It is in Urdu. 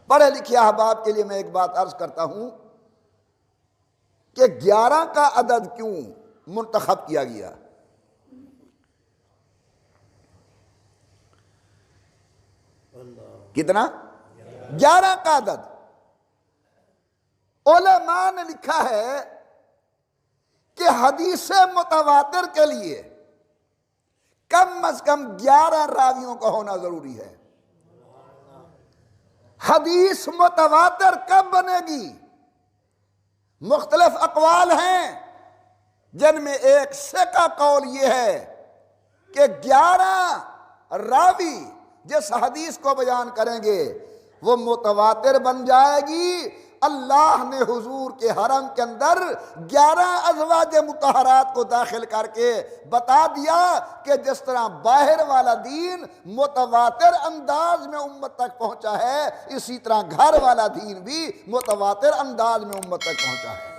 پڑھے لکھے احباب کے لیے میں ایک بات عرض کرتا ہوں کہ 11 کا عدد کیوں منتخب کیا گیا؟ کتنا؟ 11 کا عدد۔ علماء نے لکھا ہے کہ حدیث متواتر کے لیے کم از کم 11 راویوں کا ہونا ضروری ہے۔ حدیث متواتر کب بنے گی؟ مختلف اقوال ہیں، جن میں ایک ثقہ قول یہ ہے کہ 11 راوی جس حدیث کو بیان کریں گے وہ متواتر بن جائے گی۔ اللہ نے حضور کے حرم کے اندر 11 ازواج مطہرات کو داخل کر کے بتا دیا کہ جس طرح باہر والا دین متواتر انداز میں امت تک پہنچا ہے، اسی طرح گھر والا دین بھی متواتر انداز میں امت تک پہنچا ہے۔